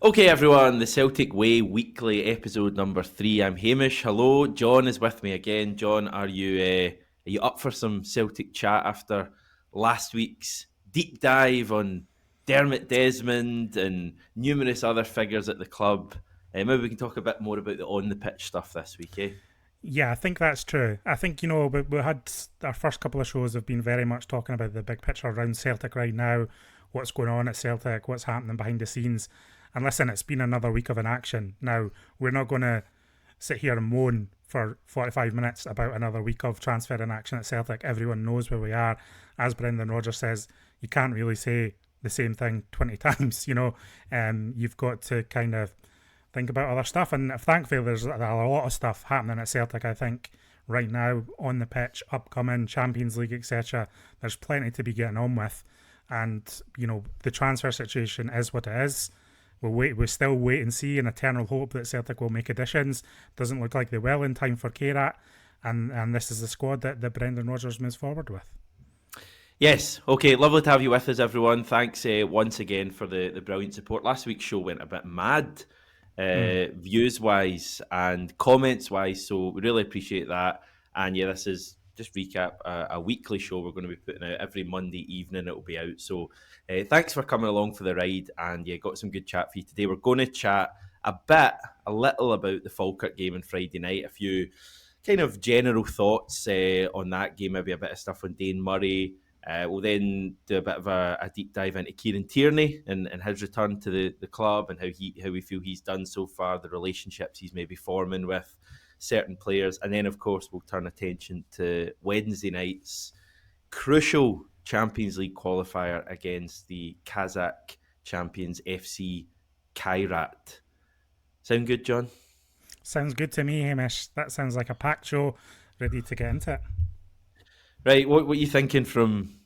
Okay, everyone, the Celtic Way Weekly, episode number 3. I'm Hamish. Hello, John is with me again. John, are you up for some Celtic chat after last week's deep dive on Dermot Desmond and numerous other figures at the club? Maybe we can talk a bit more about the on the pitch stuff this week, eh? Yeah, I think that's true. I think, we had our first couple of shows have been very much talking about the big picture around Celtic right now, what's going on at Celtic, what's happening behind the scenes. And listen, it's been another week of inaction. Now, we're not going to sit here and moan for 45 minutes about another week of transfer inaction at Celtic. Everyone knows where we are. As Brendan Rodgers says, you can't really say the same thing 20 times. You've got to kind of think about other stuff. And thankfully, there's a lot of stuff happening at Celtic, I think, right now on the pitch, upcoming Champions League, etc. There's plenty to be getting on with. And, the transfer situation is what it is. We'll still wait and see, in eternal hope that Celtic will make additions. Doesn't look like they will in time for Kairat. And this is the squad that Brendan Rodgers moves forward with. Yes, okay, lovely to have you with us, everyone. Thanks once again for the brilliant support. Last week's show went a bit mad, Mm. views wise and comments wise, so we really appreciate that. And yeah, this is just recap a weekly show we're going to be putting out every Monday evening. It'll be out. So thanks for coming along for the ride, and yeah, got some good chat for you today. We're going to chat a little about the Falkirk game on Friday night, a few kind of general thoughts on that game, maybe a bit of stuff on Dane Murray. We'll then do a bit of a deep dive into Kieran Tierney and his return to the club and how we feel he's done so far, the relationships he's maybe forming with certain players. And then, of course, we'll turn attention to Wednesday night's crucial Champions League qualifier against the Kazakh champions FC Kairat. Sound good, John? Sounds good to me, Hamish. That sounds like a packed show, ready to get into it. Right, what are you thinking from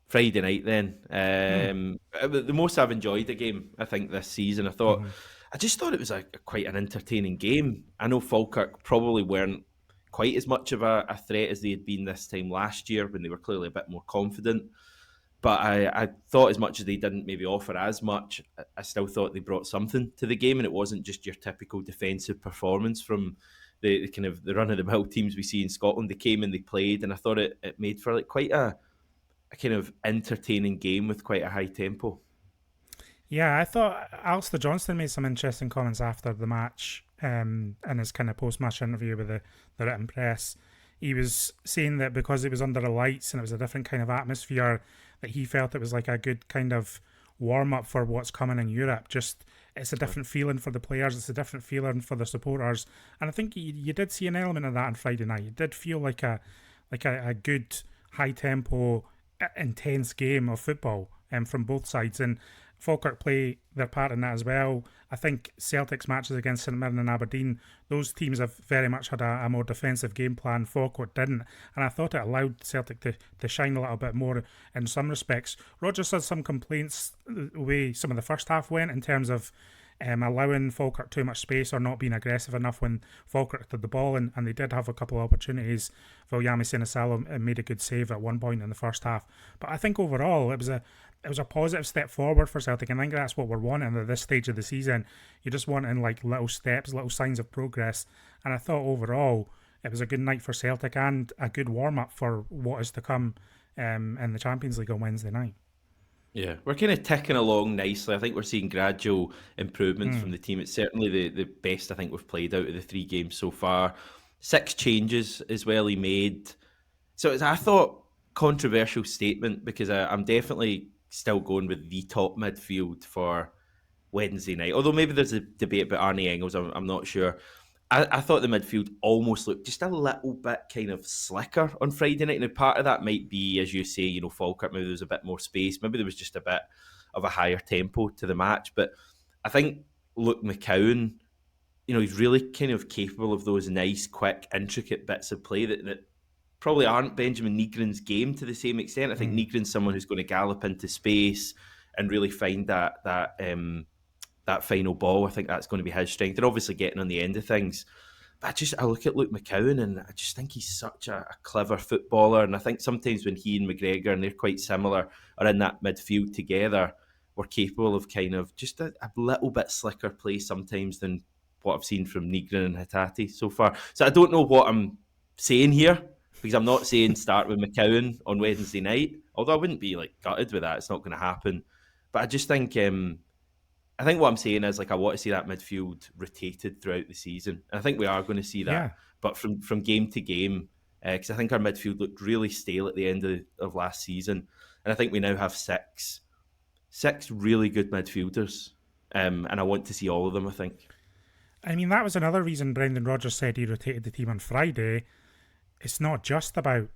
Friday night then? Mm. The most I've enjoyed the game, I think, this season. Mm-hmm. I just thought it was quite an entertaining game. I know Falkirk probably weren't quite as much of a threat as they had been this time last year when they were clearly a bit more confident. But I thought as much as they didn't maybe offer as much, I still thought they brought something to the game, and it wasn't just your typical defensive performance from the kind of the run of the mill teams we see in Scotland. They came and they played, and I thought it made for like quite a kind of entertaining game with quite a high tempo. Yeah, I thought Alistair Johnston made some interesting comments after the match in his kind of post-match interview with the written press. He was saying that because it was under the lights and it was a different kind of atmosphere, that he felt it was like a good kind of warm-up for what's coming in Europe. Just it's a different feeling for the players, it's a different feeling for the supporters. And I think you did see an element of that on Friday night. It did feel like a good, high-tempo, intense game of football from both sides. And Falkirk play their part in that as well. I think Celtic's matches against St Mirren and Aberdeen, those teams have very much had a more defensive game plan. Falkirk didn't. And I thought it allowed Celtic to shine a little bit more in some respects. Rogers had some complaints the way some of the first half went in terms of allowing Falkirk too much space or not being aggressive enough when Falkirk did the ball, and they did have a couple of opportunities. Viljami Sinisalo made a good save at one point in the first half. But I think overall it was a positive step forward for Celtic, and I think that's what we're wanting at this stage of the season. You're just wanting like little steps, little signs of progress, and I thought overall it was a good night for Celtic and a good warm up for what is to come in the Champions League on Wednesday night. Yeah, we're kind of ticking along nicely. I think we're seeing gradual improvements from Mm. the team. It's certainly the best I think we've played out of the 3 games so far. 6 changes as well he made. So it's, I thought, controversial statement because I'm definitely still going with the top midfield for Wednesday night. Although maybe there's a debate about Arnie Engels, I'm not sure. I thought the midfield almost looked just a little bit kind of slicker on Friday night. Now, part of that might be, as you say, Falkirk, maybe there was a bit more space. Maybe there was just a bit of a higher tempo to the match. But I think Luke McCowan, he's really kind of capable of those nice, quick, intricate bits of play that probably aren't Benjamin Nygren's game to the same extent. I think Mm. Nygren's someone who's going to gallop into space and really find that final ball. I think that's going to be his strength. And obviously getting on the end of things. But I look at Luke McCowan and I just think he's such a clever footballer. And I think sometimes when he and McGregor, and they're quite similar, are in that midfield together, were capable of kind of just a little bit slicker play sometimes than what I've seen from Nigren and Hatate so far. So I don't know what I'm saying here, because I'm not saying start with McCowan on Wednesday night, although I wouldn't be like gutted with that. It's not going to happen. But I just think I think what I'm saying is, like, I want to see that midfield rotated throughout the season. And I think we are going to see that. Yeah. But from game to game, because I think our midfield looked really stale at the end of last season. And I think we now have six really good midfielders. And I want to see all of them, I think. I mean, that was another reason Brendan Rodgers said he rotated the team on Friday. It's not just about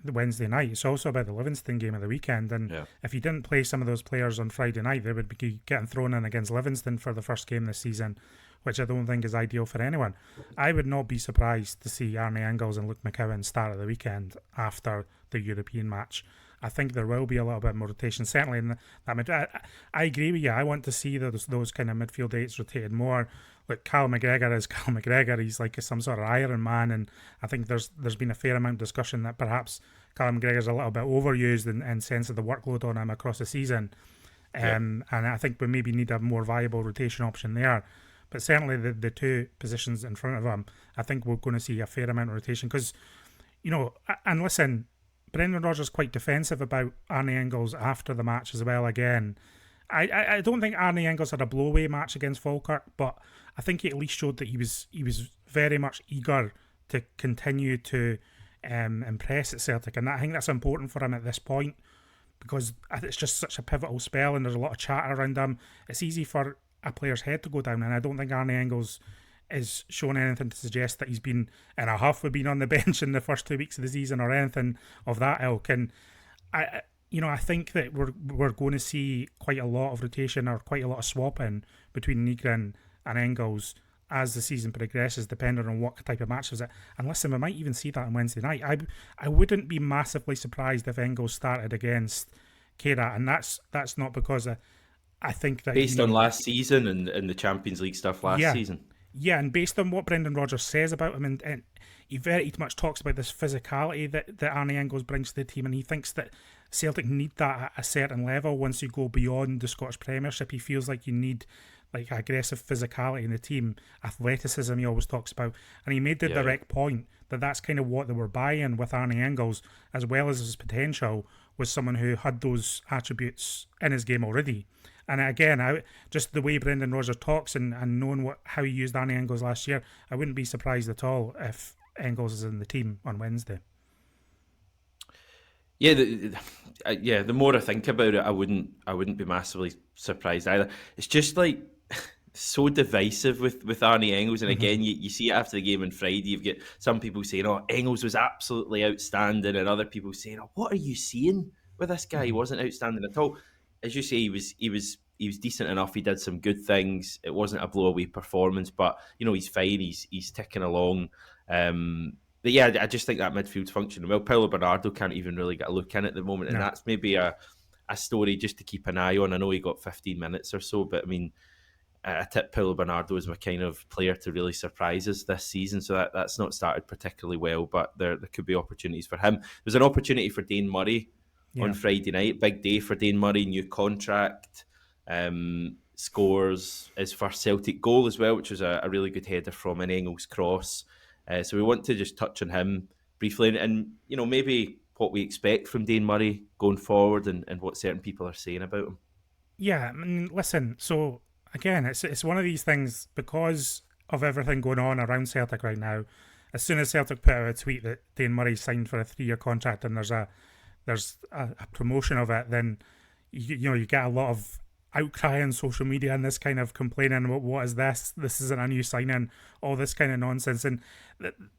the Wednesday night, it's also about the Livingston game of the weekend. And if he didn't play some of those players on Friday night, they would be getting thrown in against Livingston for the first game this season, which I don't think is ideal for anyone. I would not be surprised to see Arnie Engels and Luke McCowan start at the weekend after the European match. I think there will be a little bit more rotation, certainly in that I agree with you. I want to see those kind of midfield eights rotated more. Like, Cal McGregor is Cal McGregor. He's like some sort of Iron Man, and I think there's been a fair amount of discussion that perhaps Cal McGregor's a little bit overused in sense of the workload on him across the season. And I think we maybe need a more viable rotation option there. But certainly the two positions in front of him, I think we're going to see a fair amount of rotation. Because, and listen, Brendan Rodgers quite defensive about Arnie Engels after the match as well again. I don't think Arnie Engels had a blow-away match against Falkirk, but I think he at least showed that he was very much eager to continue to impress at Celtic, and I think that's important for him at this point, because it's just such a pivotal spell and there's a lot of chatter around him. It's easy for a player's head to go down, and I don't think Arnie Engels is showing anything to suggest that he's been in a huff with being on the bench in the first 2 weeks of the season or anything of that ilk. And I think that we're going to see quite a lot of rotation or quite a lot of swapping between Nigren and Engels as the season progresses, depending on what type of match is it. And listen, we might even see that on Wednesday night. I wouldn't be massively surprised if Engels started against Kairat, and that's not because I think that based on last season and the Champions League stuff last season. Yeah, and based on what Brendan Rodgers says about him, and he very much talks about this physicality that Arnie Engels brings to the team, and he thinks that Celtic need that at a certain level. Once you go beyond the Scottish Premiership, he feels like you need like aggressive physicality in the team, athleticism he always talks about, and he made the direct point that that's kind of what they were buying with Arnie Engels, as well as his potential, was someone who had those attributes in his game already. And again, just the way Brendan Rodgers talks and knowing how he used Arnie Engels last year, I wouldn't be surprised at all if Engels is in the team on Wednesday. Yeah, the more I think about it, I wouldn't be massively surprised either. It's just like so divisive with Arnie Engels, and again, you see it after the game on Friday. You've got some people saying, "Oh, Engels was absolutely outstanding," and other people saying, "Oh, what are you seeing with this guy? He wasn't outstanding at all." As you say, he was decent enough. He did some good things. It wasn't a blow-away performance, but he's fine. He's ticking along. But yeah, I just think that midfield's functioning well. Paulo Bernardo can't even really get a look in at the moment, and that's maybe a story just to keep an eye on. I know he got 15 minutes or so, but I mean, I tip Paulo Bernardo as my kind of player to really surprise us this season. So that's not started particularly well, but there could be opportunities for him. There's an opportunity for Dane Murray on Friday night. Big day for Dane Murray, new contract. Scores his first Celtic goal as well, which was a really good header from an Engels cross. So we want to just touch on him briefly and maybe what we expect from Dane Murray going forward and what certain people are saying about him. Yeah, I mean, listen, so again, it's one of these things, because of everything going on around Celtic right now. As soon as Celtic put out a tweet that Dane Murray signed for a 3-year contract and there's a promotion of it, then you get a lot of outcry on social media and this kind of complaining about what is this isn't a new signing, all this kind of nonsense. And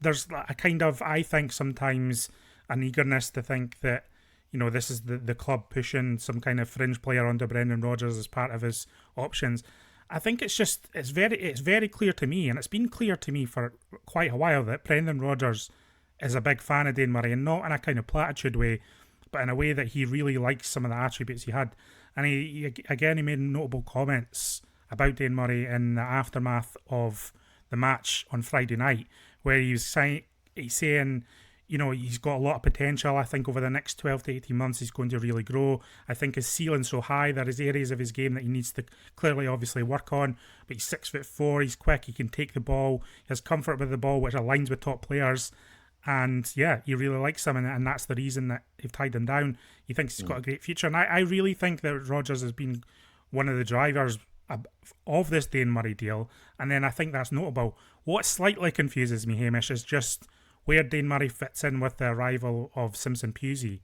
there's a kind of, I think sometimes, an eagerness to think that this is the club pushing some kind of fringe player under Brendan Rodgers as part of his options. I think it's very clear to me, and it's been clear to me for quite a while, that Brendan Rodgers is a big fan of Dane Murray, and not in a kind of platitude way, but in a way that he really likes some of the attributes he had. And he made notable comments about Dane Murray in the aftermath of the match on Friday night, where he's saying, he's got a lot of potential. I think over the next 12 to 18 months, he's going to really grow. I think his ceiling's so high. There is areas of his game that he needs to clearly, obviously, work on. But he's 6'4", he's quick, he can take the ball, he has comfort with the ball, which aligns with top players. And yeah, he really likes him, and that's the reason that they've tied him down. He thinks he's got a great future. And I really think that Rodgers has been one of the drivers of this Dane Murray deal. And then I think that's notable. What slightly confuses me, Hamish, is just where Dane Murray fits in with the arrival of Simpson Pusey.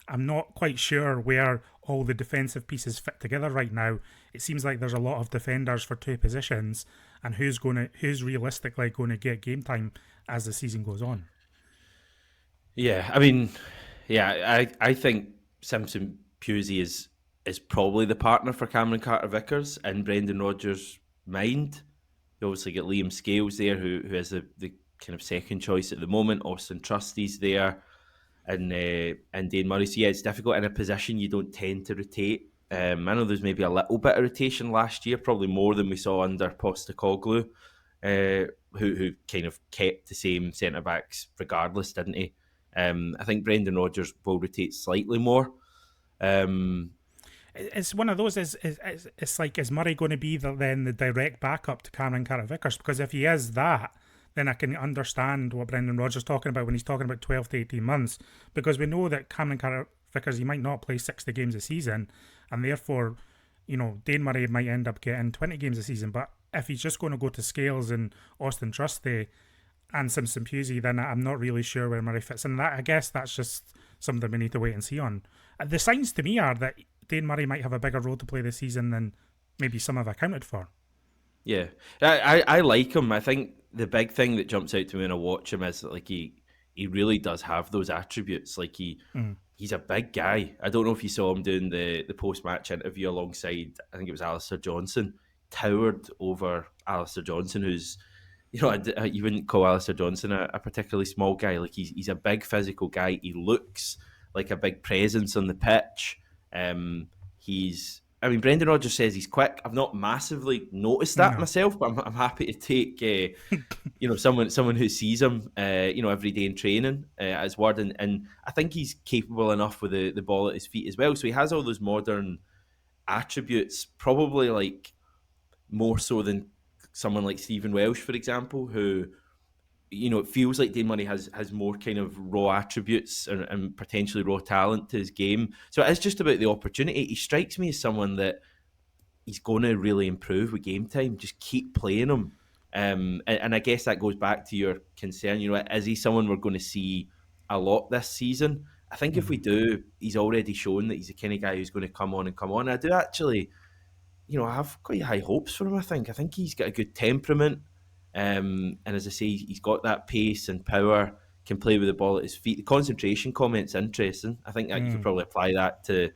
I'm not quite sure where all the defensive pieces fit together right now. It seems like there's a lot of defenders for two positions, and who's realistically going to get game time as the season goes on. Yeah, I mean, I think Simpson Pusey is probably the partner for Cameron Carter-Vickers in Brendan Rodgers' mind. You obviously get Liam Scales there, who is the kind of second choice at the moment. Austin Trusty's there, and Dane Murray. So yeah, it's difficult in a position you don't tend to rotate. I know there's maybe a little bit of rotation last year, probably more than we saw under Postecoglou, who kind of kept the same centre backs regardless, didn't he? I think Brendan Rodgers will rotate slightly more. It's one of those. It's like, is Murray going to be then the direct backup to Cameron Carter-Vickers? Because if he is that, then I can understand what Brendan Rodgers is talking about when he's talking about 12 to 18 months. Because we know that Cameron Carter-Vickers, he might not play 60 games a season, and therefore, Dane Murray might end up getting 20 games a season. But if he's just going to go to Scales and Austin Trusty and Simpson Pusey, then I'm not really sure where Murray fits in. That, I guess that's just something we need to wait and see on. The signs to me are that Dane Murray might have a bigger role to play this season than maybe some have accounted for. Yeah, I like him. I think the big thing that jumps out to me when I watch him is that, like, he really does have those attributes. Like, he's a big guy. I don't know if you saw him doing the post-match interview alongside, I think it was Alistair Johnson, towered over Alistair Johnson, who's, you wouldn't call Alistair Johnson a particularly small guy. Like, he's a big physical guy. He looks like a big presence on the pitch. Brendan Rodgers says he's quick. I've not massively noticed that myself, but I'm happy to take someone who sees him every day in training as word, and I think he's capable enough with the ball at his feet as well. So he has all those modern attributes, probably like more so than someone like Stephen Welsh, for example, who, it feels like Dane Murray has more kind of raw attributes and potentially raw talent to his game. So it's just about the opportunity. He strikes me as someone that he's going to really improve with game time. Just keep playing him. And I guess that goes back to your concern. Is he someone we're going to see a lot this season? I think if we do, he's already shown that he's the kind of guy who's going to come on. I do actually, I have quite high hopes for him, I think he's got a good temperament. And as I say, he's got that pace and power, can play with the ball at his feet. The concentration comment's interesting. I think that you could probably apply that to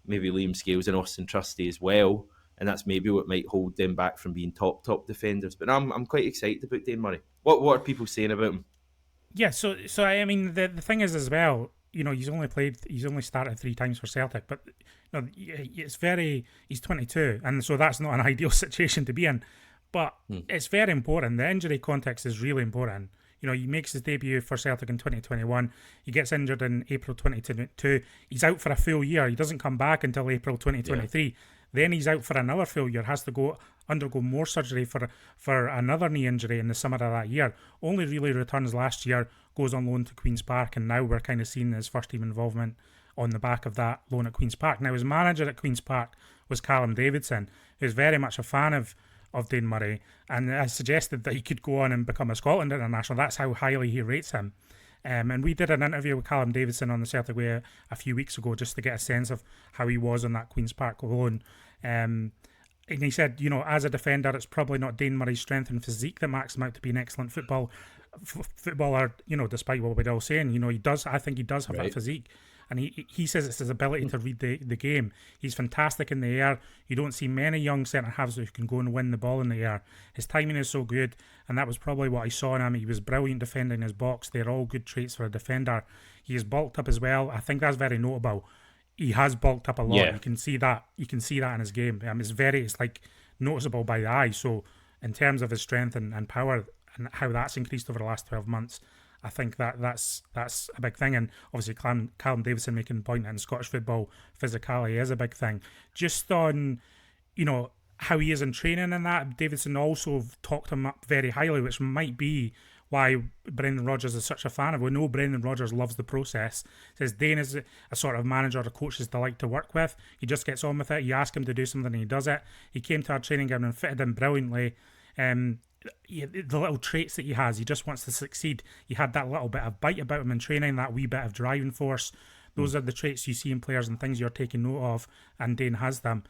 maybe Liam Scales and Austin Trusty as well. And that's maybe what might hold them back from being top defenders. But I'm quite excited about Dane Murray. What are people saying about him? Yeah, so I mean, the thing is as well, he's only started 3 times for Celtic, but he's 22, and so that's not an ideal situation to be in. But it's very important. The injury context is really important. He makes his debut for Celtic in 2021. He gets injured in April 2022. He's out for a full year. He doesn't come back until April 2023. Yeah. Then he's out for another full year, has to undergo more surgery for another knee injury in the summer of that year. Only really returns last year, goes on loan to Queen's Park, and now we're kind of seeing his first team involvement on the back of that loan at Queen's Park. Now, his manager at Queen's Park was Callum Davidson, who's very much a fan of Dane Murray, and I suggested that he could go on and become a Scotland international. That's how highly he rates him. And we did an interview with Callum Davidson on the Celtic Way a few weeks ago just to get a sense of how he was on that Queen's Park loan. And he said, as a defender, it's probably not Dane Murray's strength and physique that marks him out to be an excellent footballer, despite what we're all saying. I think he does have that physique. And he says it's his ability to read the game. He's fantastic in the air. You don't see many young centre-halves who can go and win the ball in the air. His timing is so good, and that was probably what I saw in him. He was brilliant defending his box. They're all good traits for a defender. He is bulked up as well. I think that's very notable. He has bulked up a lot. Yeah. You can see that in his game. It's like noticeable by the eye. So in terms of his strength and power and how that's increased over the last 12 months, I think that's a big thing, and obviously Callum Davidson making the point that in Scottish football physicality is a big thing. Just on, how he is in training and that, Davidson also talked him up very highly, which might be why Brendan Rodgers is such a fan of. We know Brendan Rodgers loves the process. Says Dane is a sort of manager or coach is to like to work with. He just gets on with it. You ask him to do something and he does it. He came to our training ground and fitted in brilliantly. The little traits that he has, he just wants to succeed. He had that little bit of bite about him in training, that wee bit of driving force. Those are the traits you see in players and things you're taking note of, and Dane has them.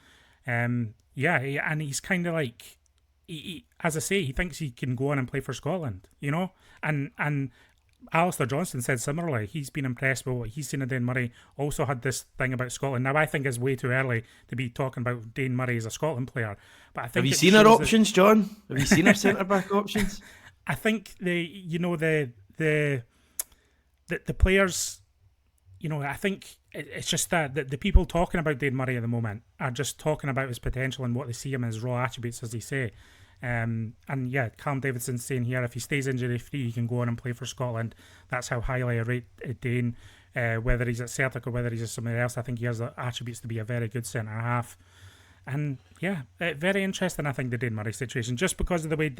And he's kind of like, as I say, he thinks he can go on and play for Scotland, and Alistair Johnston said similarly. He's been impressed with what he's seen of Dane Murray. Also had this thing about Scotland. Now I think it's way too early to be talking about Dane Murray as a Scotland player. But I think have you seen our options, John? Have you seen our centre back options? I think the players. I think it's just that the people talking about Dane Murray at the moment are just talking about his potential and what they see him as raw attributes, as they say. Callum Davidson's saying here, if he stays injury free, he can go on and play for Scotland. That's how highly I rate Dane. Whether he's at Celtic or whether he's at somewhere else, I think he has the attributes to be a very good centre half. And very interesting, I think, the Dane Murray situation, just because of the way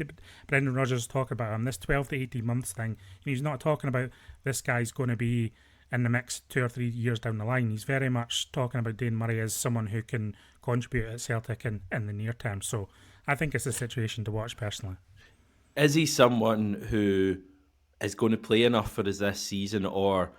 Brendan Rodgers talked about him, this 12 to 18 months thing. He's not talking about this guy's going to be in the mix 2 or 3 years down the line. He's very much talking about Dane Murray as someone who can contribute at Celtic in the near term. So I think it's a situation to watch personally. Is he someone who is going to play enough for us this season, or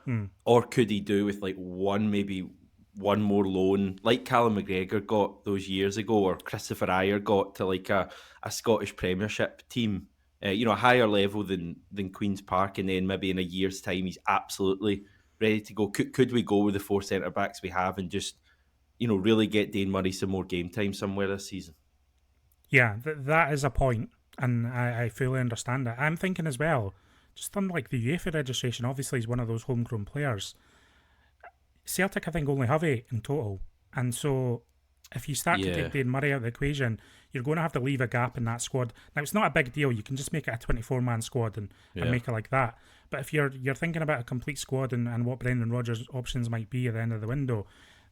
could he do with like maybe one more loan, like Callum McGregor got those years ago, or Christopher Ayer got to like a Scottish Premiership team, a higher level than Queen's Park, and then maybe in a year's time he's absolutely ready to go. Could we go with the 4 centre backs we have and just really get Dane Murray some more game time somewhere this season? Yeah, that is a point, and I fully understand that. I'm thinking as well, just on like the UEFA registration, obviously he's one of those homegrown players. Celtic, I think, only have 8 in total, and so if you start to take Dane Murray out of the equation, you're going to have to leave a gap in that squad. Now, it's not a big deal. You can just make it a 24-man squad and make it like that. But if you're thinking about a complete squad and what Brendan Rodgers' options might be at the end of the window,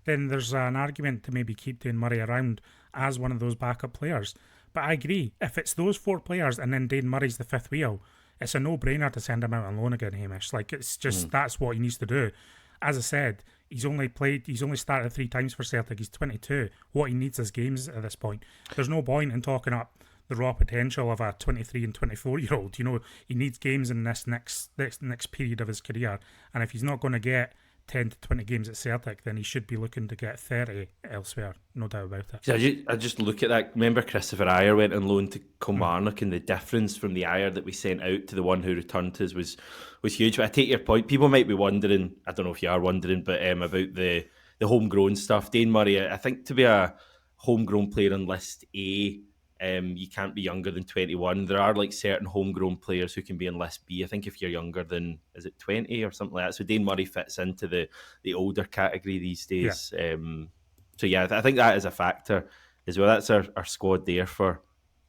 then there's an argument to maybe keep Dane Murray around as one of those backup players. But I agree, if it's those 4 players and then Dane Murray's the fifth wheel, it's a no-brainer to send him out on loan again, Hamish. Like, it's just that's what he needs to do. As I said, he's only started 3 times for Celtic. He's 22. What he needs is games at this point. There's no point in talking up the raw potential of a 23 and 24-year-old. He needs games in this next period of his career. And if he's not going to get 10 to 20 games at Celtic, then he should be looking to get 30 elsewhere, no doubt about it. I just look at that. Remember Christopher Ayer went on loan to Kilmarnock, and the difference from the Ayer that we sent out to the one who returned to us was huge. But I take your point. People might be wondering, I don't know if you are wondering, but about the homegrown stuff. Dane Murray, I think to be a homegrown player on list A, you can't be younger than 21. There are like certain homegrown players who can be in list B. I think if you're younger than, is it 20 or something like that? So Dane Murray fits into the older category these days. Yeah. I think that is a factor as well. That's our squad there for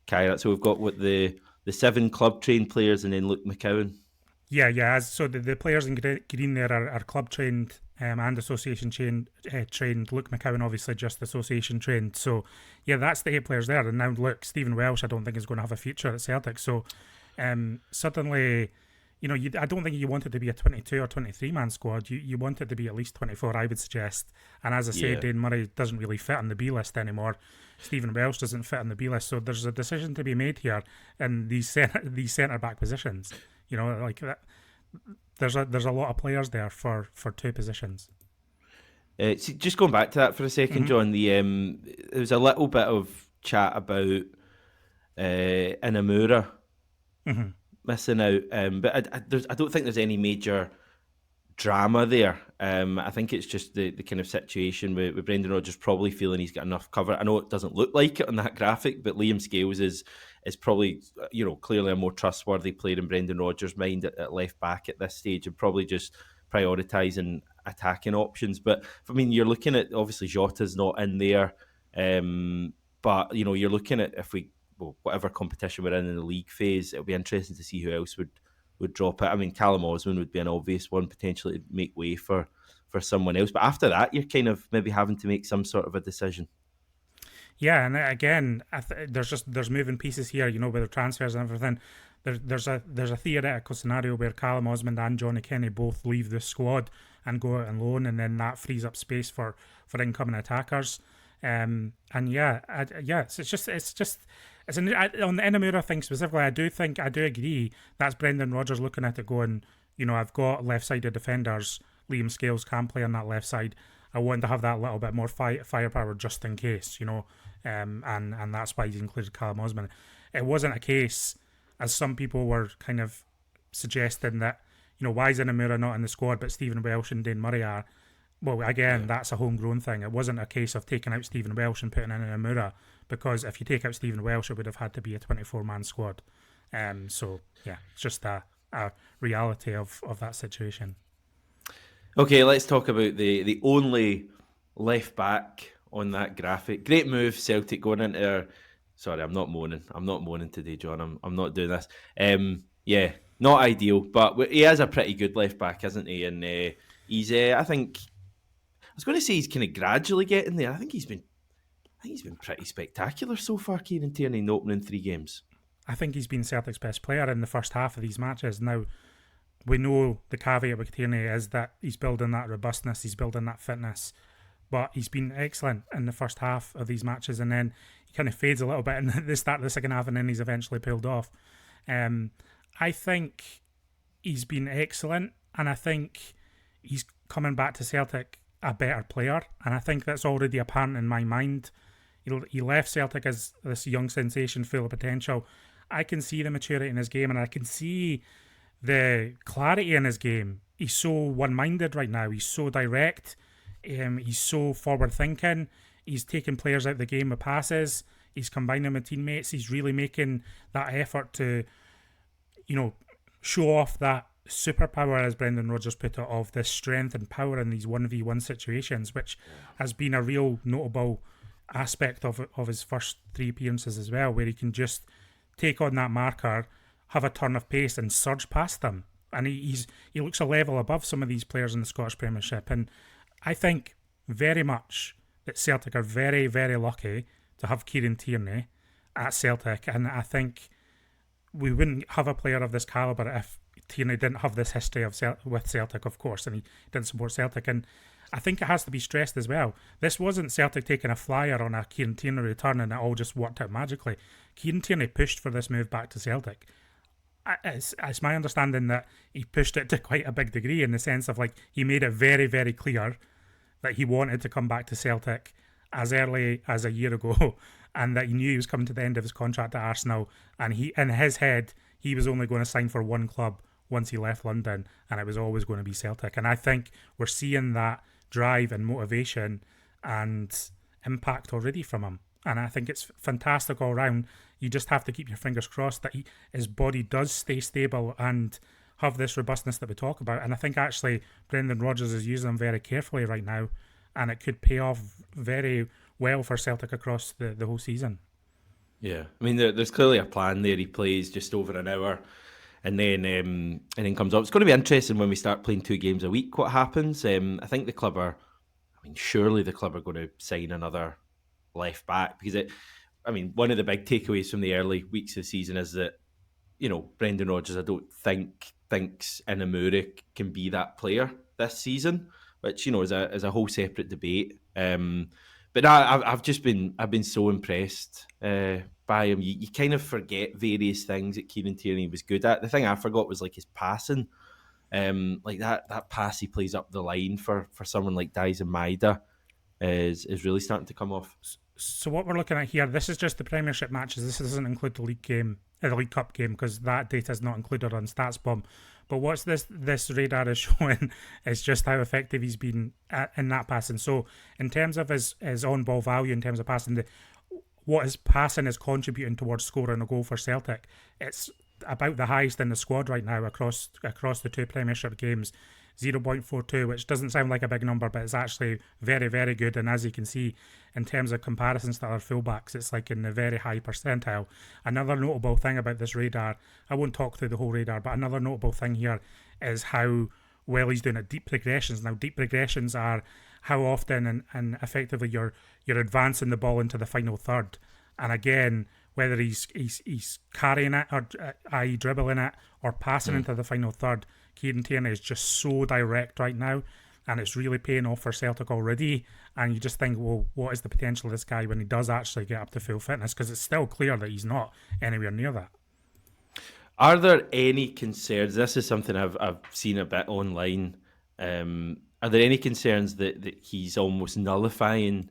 Kairat. So we've got the 7 club trained players and then Luke McCowan. Yeah. So the players in green there are club trained and association trained. Luke McCowan obviously just association trained. So yeah, that's the 8 players there. And now look, Stephen Welsh I don't think is going to have a future at Celtic. So suddenly, I don't think you want it to be a 22 or 23 man squad. You want it to be at least 24, I would suggest. And as I say, Dane Murray doesn't really fit on the B list anymore. Stephen Welsh doesn't fit on the B list. So there's a decision to be made here in these centre back positions. Like that. There's a lot of players there for 2 positions. Just going back to that for a second, John. There was a little bit of chat about Inamura missing out, but I don't think there's any major drama there. I think it's just the kind of situation with Brendan Rodgers probably feeling he's got enough cover. I know it doesn't look like it on that graphic, but Liam Scales is probably clearly a more trustworthy player in Brendan Rodgers' mind at left back at this stage, and probably just prioritising attacking options. But I mean, you're looking at obviously Jota's not in there, but you're looking at whatever competition we're in the league phase, it'll be interesting to see who else would would drop it. I mean, Callum Osman would be an obvious one potentially to make way for someone else. But after that, you're kind of maybe having to make some sort of a decision. Yeah, and again, there's moving pieces here, with the transfers and everything. There's a theoretical scenario where Callum Osmond and Johnny Kenny both leave the squad and go out on loan, and then that frees up space for incoming attackers. And it's on the Inamura thing specifically. I do agree that's Brendan Rodgers looking at it going, I've got left-sided defenders. Liam Scales can play on that left side. I want to have that little bit more firepower just in case, and that's why he's included Callum Osman. It wasn't a case, as some people were kind of suggesting, that, why is Inamura not in the squad but Stephen Welsh and Dane Murray are? Well, again, that's a homegrown thing. It wasn't a case of taking out Stephen Welsh and putting in Inamura, because if you take out Stephen Welsh, it would have had to be a 24-man squad. So, yeah, it's just a reality of that situation. Okay, let's talk about the only left back on that graphic. Great move, Celtic going into their... Sorry, I'm not moaning today, John. I'm not doing this. Yeah, not ideal, but he is a pretty good left back, isn't he? And he's, I was going to say he's kind of gradually getting there. I think he's been pretty spectacular so far, Kieran Tierney, in the opening 3 games. I think he's been Celtic's best player in the first half of these matches. Now, we know the caveat with Tierney is that he's building that robustness, he's building that fitness, but he's been excellent in the first half of these matches, and then he kind of fades a little bit in the start of the second half, and then he's eventually pulled off. I think he's been excellent, and I think he's coming back to Celtic a better player, and I think that's already apparent in my mind. He left Celtic as this young sensation full of potential. I can see the maturity in his game, and I can see the clarity in his game. He's so one-minded right now. He's so direct. He's so forward-thinking. He's taking players out of the game with passes. He's combining with teammates. He's really making that effort to, show off that superpower, as Brendan Rodgers put it, of this strength and power in these 1v1 situations, which has been a real notable aspect of his first 3 appearances as well, where he can just take on that marker, have a turn of pace and surge past them. And he looks a level above some of these players in the Scottish Premiership. And I think very much that Celtic are very, very lucky to have Kieran Tierney at Celtic. And I think we wouldn't have a player of this calibre if Tierney didn't have this history with Celtic, of course, and he didn't support Celtic. And I think it has to be stressed as well. This wasn't Celtic taking a flyer on a Kieran Tierney return and it all just worked out magically. Kieran Tierney pushed for this move back to Celtic. It's my understanding that he pushed it to quite a big degree, in the sense of, like, he made it very, very clear that he wanted to come back to Celtic as early as a year ago, and that he knew he was coming to the end of his contract at Arsenal, and he, in his head, he was only going to sign for one club once he left London, and it was always going to be Celtic. And I think we're seeing that drive and motivation and impact already from him. And I think it's fantastic all round. You just have to keep your fingers crossed that his body does stay stable and have this robustness that we talk about. And I think actually Brendan Rodgers is using them very carefully right now, and it could pay off very well for Celtic across the whole season. Yeah, I mean, there's clearly a plan there. He plays just over an hour, and then comes up. It's going to be interesting when we start playing 2 games a week. What happens? I think the club are. I mean, surely the club are going to sign another left back, because one of the big takeaways from the early weeks of the season is that, Brendan Rodgers, I don't think thinks Inamura can be that player this season, which is a whole separate debate. But I've been so impressed by him. You kind of forget various things that Kieran Tierney was good at. The thing I forgot was like his passing. Like that pass he plays up the line for someone like Dyson Maeda is really starting to come off. So what we're looking at here, this is just the Premiership matches. This doesn't include the League Cup game, because that data is not included on StatsBomb. But what's this radar is showing is just how effective he's been in that passing. So in terms of his on-ball value, in terms of passing, what his passing is contributing towards scoring a goal for Celtic, it's about the highest in the squad right now across the 2 Premiership games. 0.42, which doesn't sound like a big number, but it's actually very, very good. And as you can see, in terms of comparisons to other fullbacks, it's like in the very high percentile. Another notable thing about this radar, I won't talk through the whole radar, but another notable thing here is how well he's doing at deep progressions. Now, deep progressions are how often and effectively you're advancing the ball into the final third. And again, whether he's carrying it or i.e. dribbling it or passing into the final third, Kieran Tierney is just so direct right now, and it's really paying off for Celtic already. And you just think, well, what is the potential of this guy when he does actually get up to full fitness? Because it's still clear that he's not anywhere near that. Are there any concerns? This is something I've seen a bit online. Are there any concerns that he's almost nullifying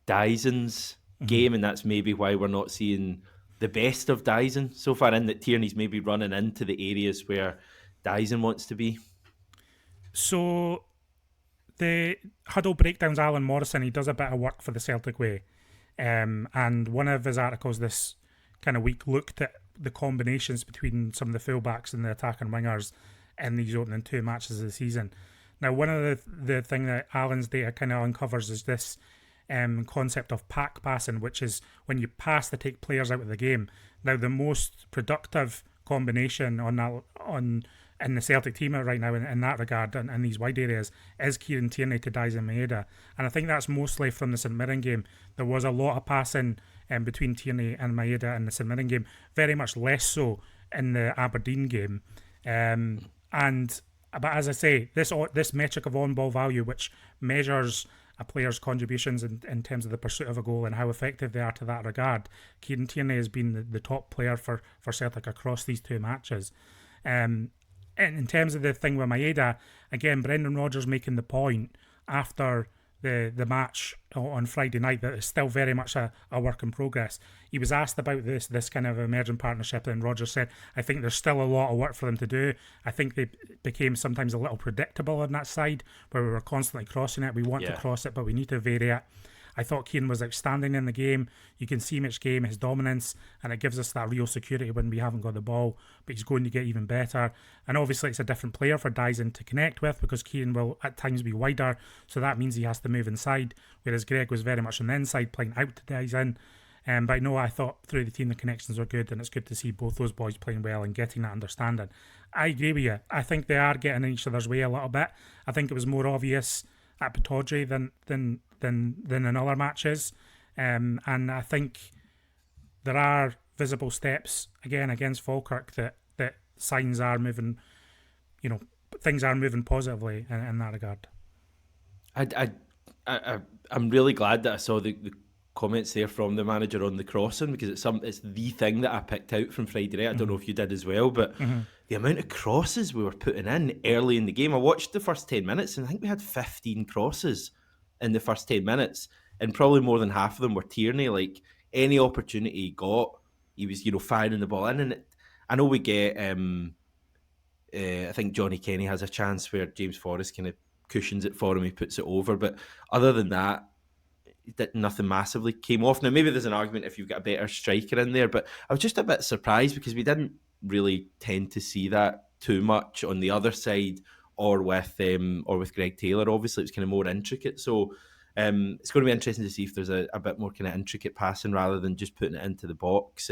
Dyson's game, and that's maybe why we're not seeing the best of Dyson so far, in that Tierney's maybe running into the areas where Dyson wants to be? So the huddle breakdowns, Alan Morrison, he does a bit of work for the Celtic Way, and one of his articles this kind of week looked at the combinations between some of the fullbacks and the attacking wingers in these opening 2 matches of the season. Now, one of the thing that Alan's data kind of uncovers is this concept of pack passing, which is when you pass to take players out of the game. Now, the most productive combination in the Celtic team right now in that regard, in these wide areas, is Kieran Tierney to Dyson Maeda. And I think that's mostly from the St Mirren game. There was a lot of passing between Tierney and Maeda in the St Mirren game, very much less so in the Aberdeen game. But as I say, this metric of on-ball value, which measures a player's contributions in terms of the pursuit of a goal and how effective they are to that regard, Kieran Tierney has been the top player for Celtic across these 2 matches. And in terms of the thing with Maeda, again, Brendan Rodgers making the point after the match on Friday night that it's still very much a work in progress. He was asked about this kind of emerging partnership, and Rodgers said, I think there's still a lot of work for them to do. I think they became sometimes a little predictable on that side, where we were constantly crossing it. We want to cross it, but we need to vary it. I thought Kieran was outstanding in the game. You can see him each game, his dominance, and it gives us that real security when we haven't got the ball, but he's going to get even better. And obviously it's a different player for Dyson to connect with, because Kieran will at times be wider, so that means he has to move inside, whereas Greg was very much on the inside playing out to Dyson. But no, I thought through the team the connections were good, and it's good to see both those boys playing well and getting that understanding. I agree with you. I think they are getting in each other's way a little bit. I think it was more obvious at Pittodrie than in other matches, and I think there are visible steps again against Falkirk that signs are moving, things are moving positively in that regard. I'm really glad that I saw the comments there from the manager on the crossing, because it's the thing that I picked out from Friday night. I don't know if you did as well, but the amount of crosses we were putting in early in the game. I watched the first 10 minutes and I think we had 15 crosses in the first 10 minutes, and probably more than half of them were Tierney. Like, any opportunity he got, he was firing the ball in. And I know we get I think Johnny Kenny has a chance where James Forrest kind of cushions it for him, he puts it over, but other than that, nothing massively came off. Now, maybe there's an argument if you've got a better striker in there, but I was just a bit surprised because we didn't really tend to see that too much on the other side, or with Greg Taylor. Obviously, it was kind of more intricate. So it's going to be interesting to see if there's a bit more kind of intricate passing rather than just putting it into the box.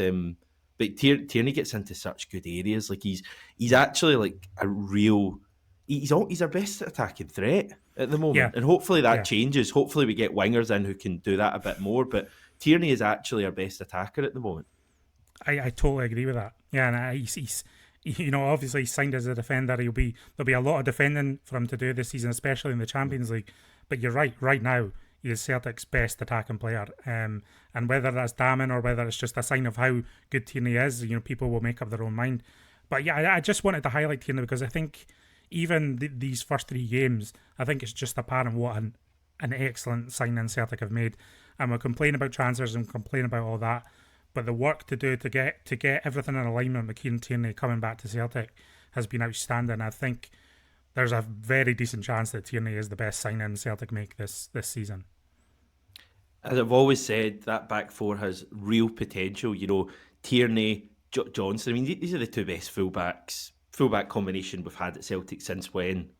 But Tierney gets into such good areas. Like, he's actually like a real. He's our best attacking threat at the moment, and hopefully that changes. Hopefully we get wingers in who can do that a bit more. But Tierney is actually our best attacker at the moment. I totally agree with that. Yeah, and he's obviously he's signed as a defender. There'll be a lot of defending for him to do this season, especially in the Champions League. But you're right. Right now, he is Celtic's best attacking player. And whether that's damning or whether it's just a sign of how good Tierney is, people will make up their own mind. But yeah, I just wanted to highlight Tierney because I think even these first 3 games, I think it's just apparent what an excellent signing Celtic have made. And we're complaining about transfers and complaining about all that, but the work to do to get everything in alignment with Kieran Tierney coming back to Celtic has been outstanding. I think there's a very decent chance that Tierney is the best signing Celtic make this season. As I've always said, that back four has real potential. Tierney, Johnson. I mean, these are the 2 best fullback combination we've had at Celtic since when?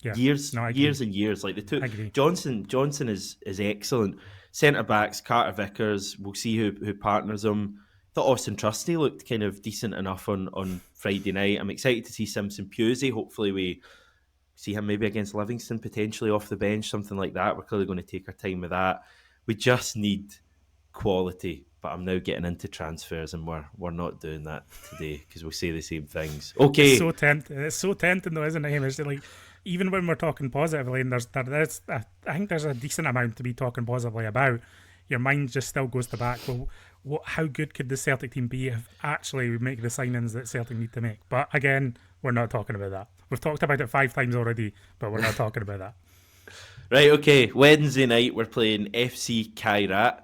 Yeah. years, No, I agree. years and years. Like the two, I agree. Johnson is excellent. Centre backs, Carter Vickers. We'll see who partners him. I thought Austin Trusty looked kind of decent enough on Friday night. I'm excited to see Simpson Pusey. Hopefully we see him maybe against Livingston, potentially off the bench, something like that. We're clearly going to take our time with that. We just need quality, but I'm now getting into transfers, and we're not doing that today because we say the same things. Okay, It's so tempting though, isn't it, Hamish? Like, even when we're talking positively, and I think there's a decent amount to be talking positively about. Your mind just still goes to back. Well, how good could the Celtic team be if actually we make the signings that Celtic need to make? But again, we're not talking about that. We've talked about it 5 times already, but we're not talking about that. right, okay. Wednesday night we're playing FC Kairat.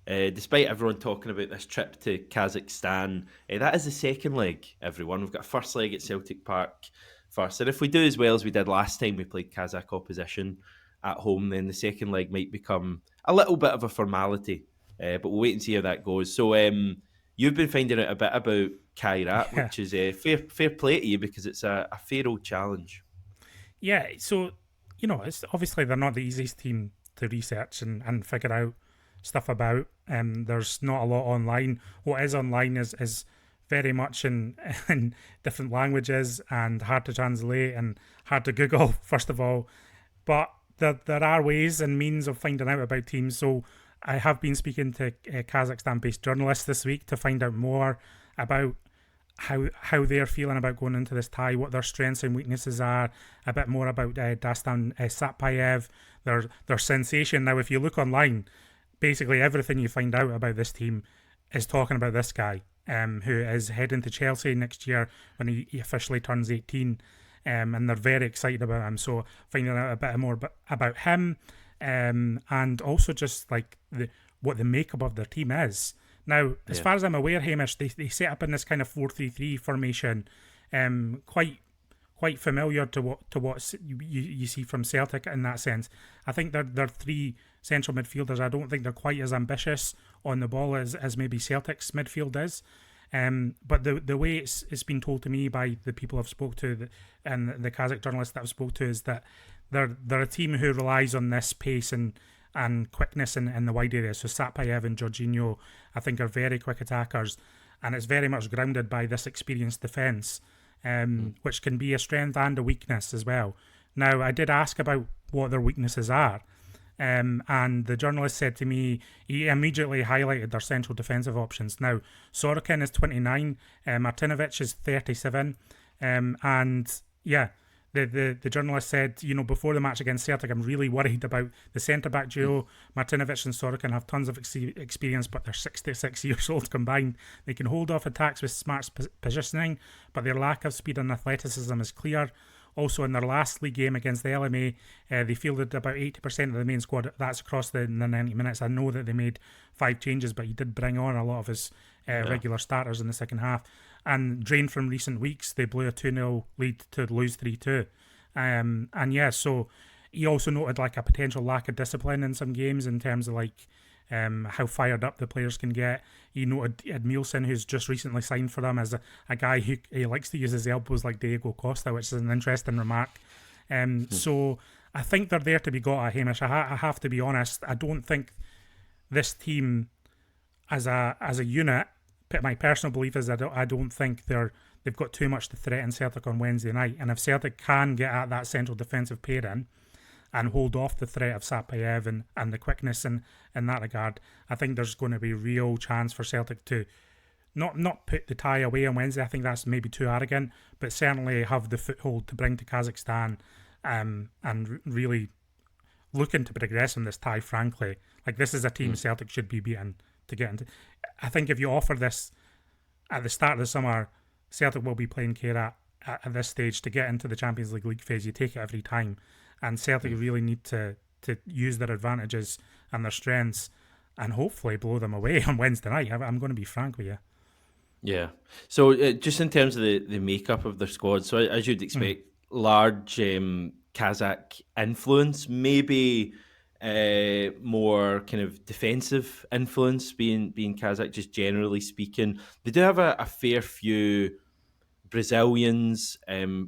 Despite everyone talking about this trip to Kazakhstan, that is the second leg, everyone. We've got a first leg at Celtic Park first. And if we do as well as we did last time we played Kazakh opposition at home, then the second leg might become a little bit of a formality. But we'll wait and see how that goes. So you've been finding out a bit about Kairat, Yeah. which is fair play to you because it's a fair old challenge. Yeah, so, it's obviously they're not the easiest team to research and figure out stuff about. There's not a lot online. What is online is very much in different languages and hard to translate and hard to Google, first of all. But there are ways and means of finding out about teams. So I have been speaking to Kazakhstan-based journalists this week to find out more about how they're feeling about going into this tie, what their strengths and weaknesses are, a bit more about Dastan Satpayev, their sensation. Now, if you look online, basically everything you find out about this team is talking about this guy, who is heading to Chelsea next year when he officially turns 18, and they're very excited about him. So finding out a bit more about him, and also just like what the makeup of their team is. Now, as far as I'm aware, Hamish, they set up in this kind of 4-3-3 formation, quite familiar to what you see from Celtic in that sense. I think they're 3 central midfielders. I don't think they're quite as ambitious on the ball as maybe Celtic's midfield is. But the way it's been told to me by the people I've spoke to and the Kazakh journalists that I've spoke to is that they're a team who relies on this pace and quickness in the wide areas. So Satpayev and Jorginho, I think, are very quick attackers, and it's very much grounded by this experienced defence, which can be a strength and a weakness as well. Now, I did ask about what their weaknesses are, and the journalist said to me, he immediately highlighted their central defensive options. Now, Sorokin is 29, Martinovic is 37, and yeah, the journalist said, before the match against Celtic, I'm really worried about the centre-back duo. Martinovic and Sorokin have tons of experience, but they're 66 years old combined. They can hold off attacks with smart positioning, but their lack of speed and athleticism is clear. Also, in their last league game against the LMA, they fielded about 80% of the main squad. That's across the 90 minutes. I know that they made 5 changes, but he did bring on a lot of his regular starters in the second half. And drained from recent weeks, they blew a 2-0 lead to lose 3-2. So he also noted like a potential lack of discipline in some games in terms of like how fired up the players can get. He noted Edmilson, who's just recently signed for them, as a guy who he likes to use his elbows like Diego Costa, which is an interesting remark. So I think they're there to be got at, Hamish. I have to be honest. I don't think this team as a unit, my personal belief is I don't think they've got too much to threaten Celtic on Wednesday night. And if Celtic can get at that central defensive pairing and hold off the threat of Satpayev and the quickness in that regard, I think there's going to be real chance for Celtic to not put the tie away on Wednesday. I think that's maybe too arrogant, but certainly have the foothold to bring to Kazakhstan, and really looking to progress in this tie, frankly. Like, this is a team Celtic should be beating to get into. I think if you offer this at the start of the summer, Celtic will be playing Kairat at this stage to get into the Champions League phase. You take it every time, and Celtic really need to use their advantages and their strengths and hopefully blow them away on Wednesday night. I'm going to be frank with you. Yeah. So just in terms of the makeup of their squad, so as you'd expect, large Kazakh influence, maybe more kind of defensive influence being Kazakh, just generally speaking. They do have a fair few Brazilians,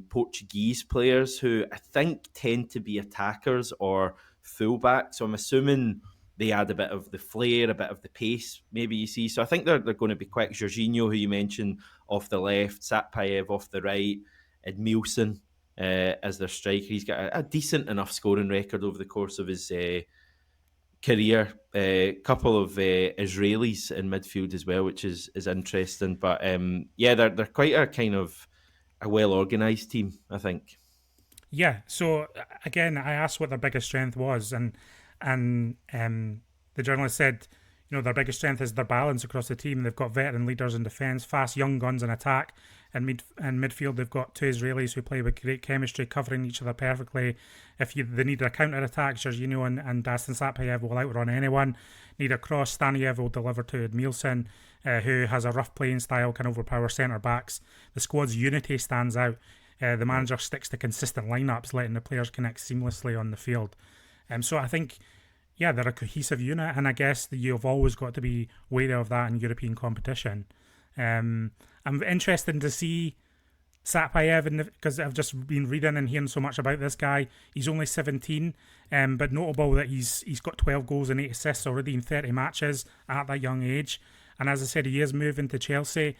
Portuguese players who I think tend to be attackers or fullbacks. So I'm assuming they add a bit of the flair, a bit of the pace, maybe you see. So I think they're going to be quick. Jorginho, who you mentioned, off the left, Satpayev off the right, Edmilson as their striker. He's got a decent enough scoring record over the course of his career. A couple of Israelis in midfield as well, which is interesting. But they're quite a kind of a well organised team, I think. Yeah. So again, I asked what their biggest strength was, and the journalist said, their biggest strength is their balance across the team. They've got veteran leaders in defence, fast young guns in attack, and midfield they've got two Israelis who play with great chemistry, covering each other perfectly. If they need a counter attack, Jorginho and Dastin Satpayev will outrun anyone. Need a cross, Staniev will deliver to Edmilson, who has a rough playing style, can overpower centre backs. The squad's unity stands out. The manager sticks to consistent lineups, letting the players connect seamlessly on the field. So I think, they're a cohesive unit, and I guess that you've always got to be wary of that in European competition. I'm interested to see Satpayev, because I've just been reading and hearing so much about this guy. He's only 17, but notable that he's got 12 goals and 8 assists already in 30 matches at that young age. And as I said, he is moving to Chelsea.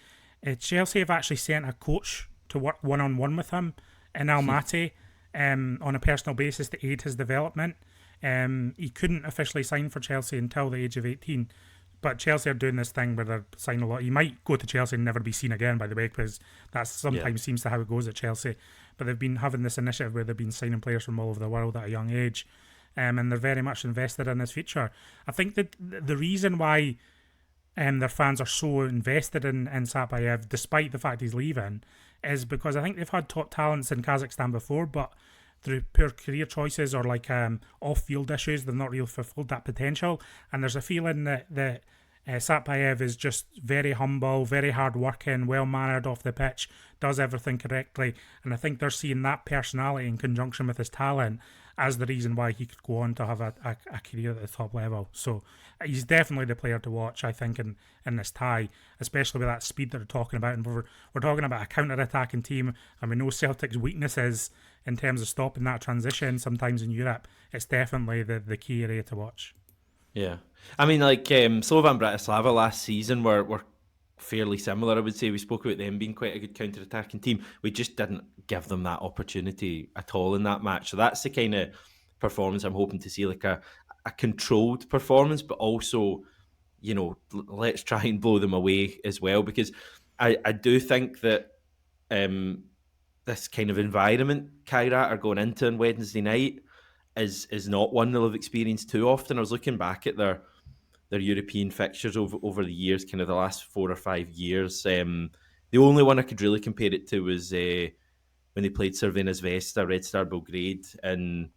Chelsea have actually sent a coach to work one-on-one with him in Almaty on a personal basis to aid his development. He couldn't officially sign for Chelsea until the age of 18, but Chelsea are doing this thing where they're signing a lot. He might go to Chelsea and never be seen again, by the way, because that sometimes seems to how it goes at Chelsea. But they've been having this initiative where they've been signing players from all over the world at a young age, and they're very much invested in his future. I think that the reason why their fans are so invested in Satpayev, despite the fact he's leaving, is because I think they've had top talents in Kazakhstan before, but through poor career choices or off-field issues, they've not really fulfilled that potential. And there's a feeling that Satpayev is just very humble, very hard-working, well-mannered off the pitch, does everything correctly. And I think they're seeing that personality in conjunction with his talent as the reason why he could go on to have a career at the top level. So he's definitely the player to watch, I think, in this tie, especially with that speed that we're talking about. And we're talking about a counter-attacking team, and we know Celtic's weaknesses in terms of stopping that transition sometimes in Europe. It's definitely the key area to watch. Yeah. I mean, Slovan Bratislava last season were fairly similar, I would say. We spoke about them being quite a good counter-attacking team. We just didn't give them that opportunity at all in that match. So that's the kind of performance I'm hoping to see, like a controlled performance, but also, let's try and blow them away as well, because I do think that this kind of environment Kairat are going into on Wednesday night is not one they'll have experienced too often. I was looking back at their European fixtures over the years, kind of the last 4 or 5 years. The only one I could really compare it to was when they played Crvena Zvezda, Red Star Belgrade in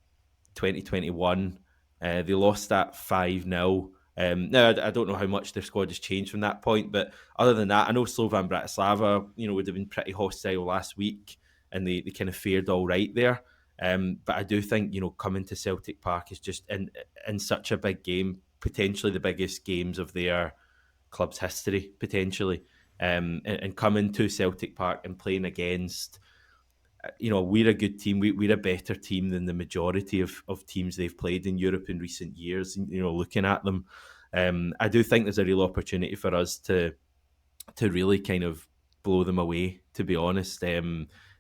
2021. They lost that 5-0. Now, I don't know how much their squad has changed from that point, but other than that, I know Slovan Bratislava, would have been pretty hostile last week, and they kind of fared all right there. But I do think, coming to Celtic Park is just in such a big game, potentially the biggest games of their club's history, potentially. And coming to Celtic Park and playing against, we're a good team. We're a better team than the majority of teams they've played in Europe in recent years. Looking at them, I do think there's a real opportunity for us to really kind of blow them away, to be honest.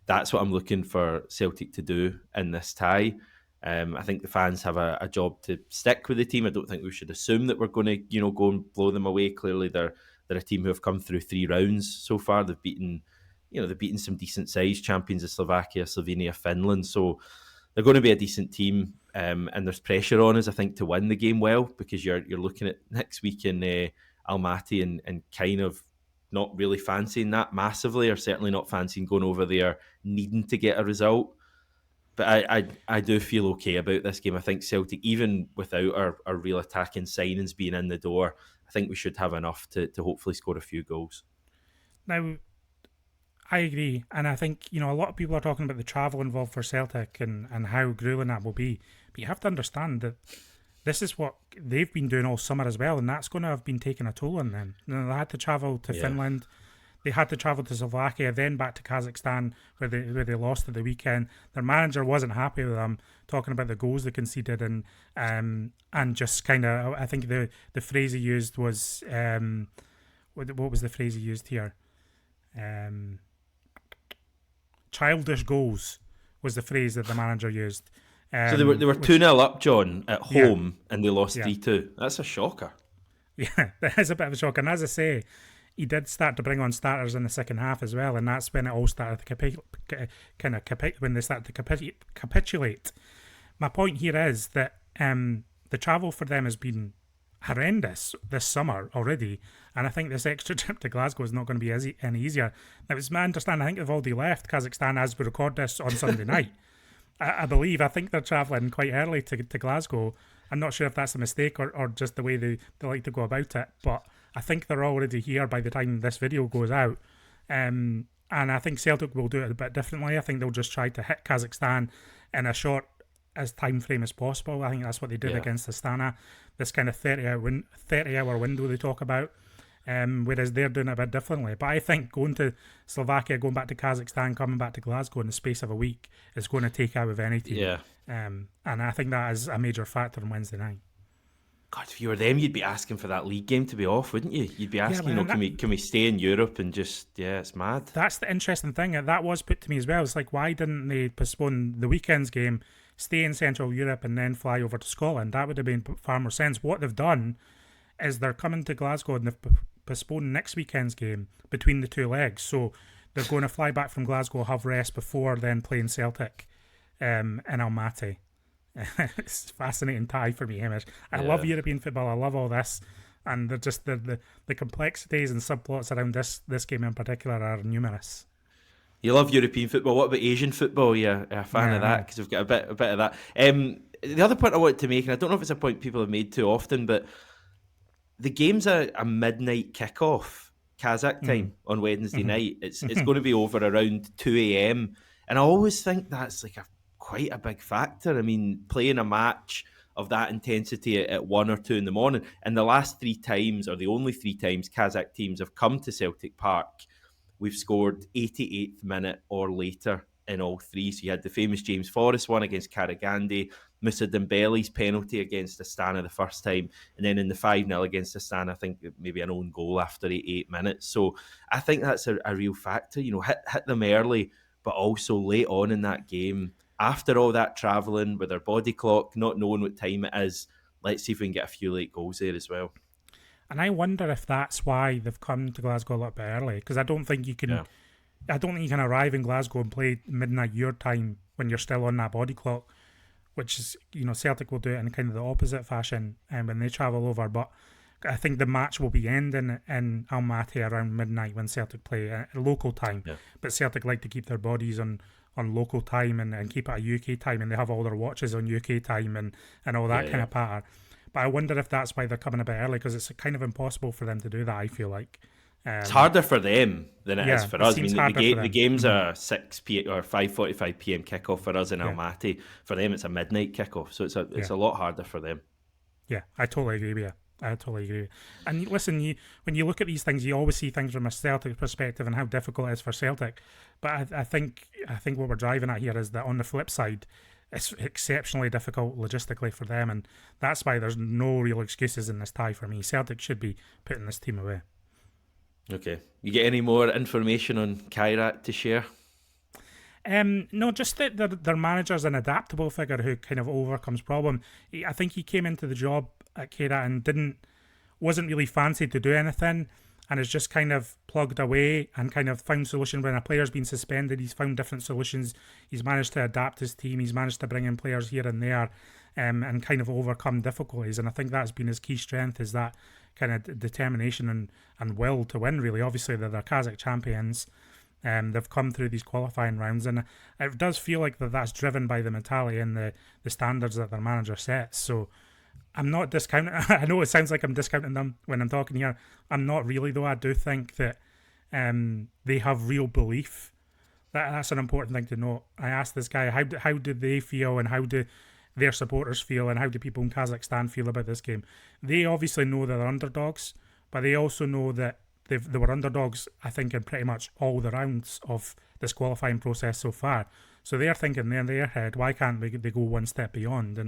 That's what I'm looking for Celtic to do in this tie. I think the fans have a job to stick with the team. I don't think we should assume that we're going to, go and blow them away. Clearly, they're a team who have come through 3 rounds so far. They've beaten some decent sized champions of Slovakia, Slovenia, Finland. So they're going to be a decent team. And there's pressure on us, I think, to win the game well, because you're looking at next week in Almaty and kind of not really fancying that massively, or certainly not fancying going over there needing to get a result. But I do feel okay about this game. I think Celtic, even without our real attacking signings being in the door, I think we should have enough to hopefully score a few goals. Now, I agree. And I think, a lot of people are talking about the travel involved for Celtic and how grueling that will be. But you have to understand that this is what they've been doing all summer as well, and that's going to have been taking a toll on them. They had to travel to Finland. They had to travel to Slovakia, then back to Kazakhstan, where they lost at the weekend. Their manager wasn't happy with them, talking about the goals they conceded, and just kind of, I think the phrase he used was, what was the phrase he used here? Childish goals was the phrase that the manager used. So they were 2-0 up, John, at home, and they lost 3-2. That's a shocker. Yeah, that is a bit of a shock. And as I say, he did start to bring on starters in the second half as well, and that's when it all started to when they started to capitulate. My point here is that the travel for them has been horrendous this summer already, and I think this extra trip to Glasgow is not going to be any easier. Now, it's my understanding, I think they've already left Kazakhstan as we record this on Sunday night. I think they're travelling quite early to Glasgow. I'm not sure if that's a mistake or just the way they like to go about it, but I think they're already here by the time this video goes out. And I think Celtic will do it a bit differently. I think they'll just try to hit Kazakhstan in a short as time frame as possible. I think that's what they did against Astana, this kind of 30-hour window they talk about. Whereas they're doing it a bit differently. But I think going to Slovakia, going back to Kazakhstan, coming back to Glasgow in the space of a week is going to take out of any team. Yeah. And I think that is a major factor on Wednesday night. God, if you were them, you'd be asking for that league game to be off, wouldn't you? You'd be asking, can we stay in Europe and just, it's mad. That's the interesting thing. That was put to me as well. It's like, why didn't they postpone the weekend's game, stay in Central Europe and then fly over to Scotland? That would have made far more sense. What they've done is they're coming to Glasgow and they've postponed next weekend's game between the two legs. So they're going to fly back from Glasgow, have rest before then playing Celtic in Almaty. It's a fascinating tie for me, Hamish. I love European football. I love all this, and they're just the complexities and subplots around this game in particular are numerous. You love European football. What about Asian football? You're a fan of that because we've got a bit of that. The other point I wanted to make, and I don't know if it's a point people have made too often, but the game's a midnight kickoff, Kazakh time on Wednesday night. It's going to be over around 2 a.m. And I always think that's like quite a big factor. I mean, playing a match of that intensity at 1 or 2 in the morning, and the last 3 times, or the only 3 times Kazakh teams have come to Celtic Park, we've scored 88th minute or later in all 3. So you had the famous James Forrest one against Karagandhi, Moussa Dembele's penalty against Astana the first time, and then in the 5-0 against Astana, I think maybe an own goal after 8 minutes. So I think that's a real factor. You know, hit them early, but also late on in that game, after all that travelling with their body clock, not knowing what time it is, let's see if we can get a few late goals there as well. And I wonder if that's why they've come to Glasgow a little bit early, because I don't think you can. Yeah. I don't think you can arrive in Glasgow and play midnight your time when you're still on that body clock, which is, you know, Celtic will do it in kind of the opposite fashion when they travel over. But I think the match will be ending in Almaty around midnight when Celtic play local time. Yeah. But Celtic like to keep their bodies on local time and keep it at UK time, and they have all their watches on UK time and all that kind of patter. But I wonder if that's why they're coming a bit early, because it's kind of impossible for them to do that, I feel like. It's harder for them than it is for us. I mean, the game's a 6 p.m. or 5:45 p.m. kickoff for us in Almaty. For them, it's a midnight kickoff, so it's a lot harder for them. Yeah, I totally agree with you. I totally agree. And listen, when you look at these things, you always see things from a Celtic perspective and how difficult it is for Celtic. But I think what we're driving at here is that on the flip side, it's exceptionally difficult logistically for them, and that's why there's no real excuses in this tie for me. Celtic should be putting this team away. Okay. You get any more information on Kairat to share? No, just that their manager's an adaptable figure who kind of overcomes problem. I think he came into the job at Kairat and wasn't really fancied to do anything, and has just kind of plugged away and kind of found solutions. When a player's been suspended, he's found different solutions. He's managed to adapt his team. He's managed to bring in players here and there, and kind of overcome difficulties. And I think that's been his key strength, is that kind of determination and will to win, really. Obviously, they're the Kazakh champions. They've come through these qualifying rounds, and it does feel like that's driven by the mentality and the standards that their manager sets. So I'm not discounting. I know it sounds like I'm discounting them when I'm talking here. I'm not really, though. I do think that they have real belief. That's an important thing to note. I asked this guy, how do they feel, and how do their supporters feel, and how do people in Kazakhstan feel about this game? They obviously know that they're underdogs, but they also know that they were underdogs, I think, in pretty much all the rounds of this qualifying process so far. So they're thinking in their head, why can't they go one step beyond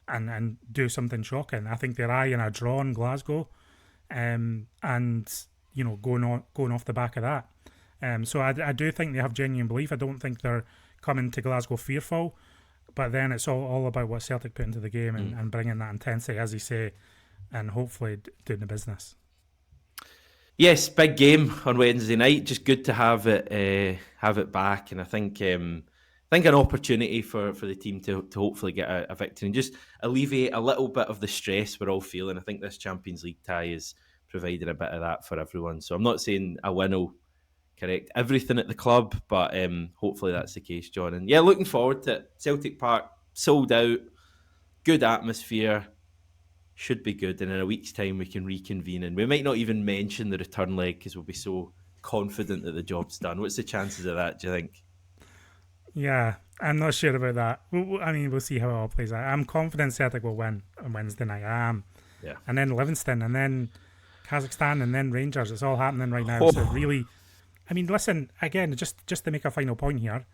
and do something shocking? I think they're eyeing a draw in Glasgow, and going off the back of that. So I do think they have genuine belief. I don't think they're coming to Glasgow fearful, but then it's all about what Celtic put into the game and bringing that intensity, as you say, and hopefully doing the business. Yes, big game on Wednesday night. Just good to have it back, and I think an opportunity for the team to hopefully get a victory and just alleviate a little bit of the stress we're all feeling. I think this Champions League tie is providing a bit of that for everyone. So I'm not saying a win will correct everything at the club, but hopefully that's the case, John. And yeah, looking forward to it. Celtic Park sold out, good atmosphere. Should be good, and in a week's time we can reconvene, and we might not even mention the return leg because we'll be so confident that the job's done. What's the chances of that, do you think? Yeah, I'm not sure about that. I mean, we'll see how it all plays out. I'm confident Celtic will win on Wednesday night. I am. Yeah. And then Livingston, and then Kazakhstan, and then Rangers. It's all happening right now. So really, I mean, listen, again, just to make a final point here,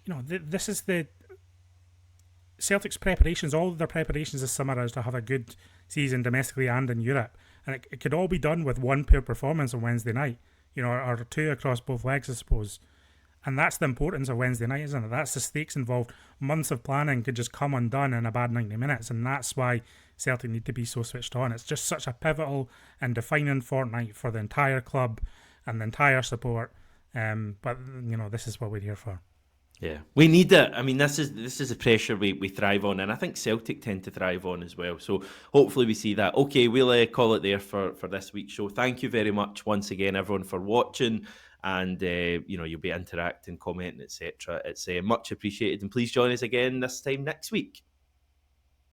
this is the Celtic's preparations. All of their preparations this summer is to have a good season domestically and in Europe. And it could all be done with one poor performance on Wednesday night, or two across both legs, I suppose. And that's the importance of Wednesday night, isn't it? That's the stakes involved. Months of planning could just come undone in a bad 90 minutes, and that's why Celtic need to be so switched on. It's just such a pivotal and defining fortnight for the entire club and the entire support. But this is what we're here for. Yeah, we need it. I mean, this is the pressure we thrive on, and I think Celtic tend to thrive on as well. So hopefully we see that. Okay, we'll call it there for this week's show. Thank you very much once again, everyone, for watching. And you'll be interacting, commenting, etc. It's much appreciated, and please join us again this time next week.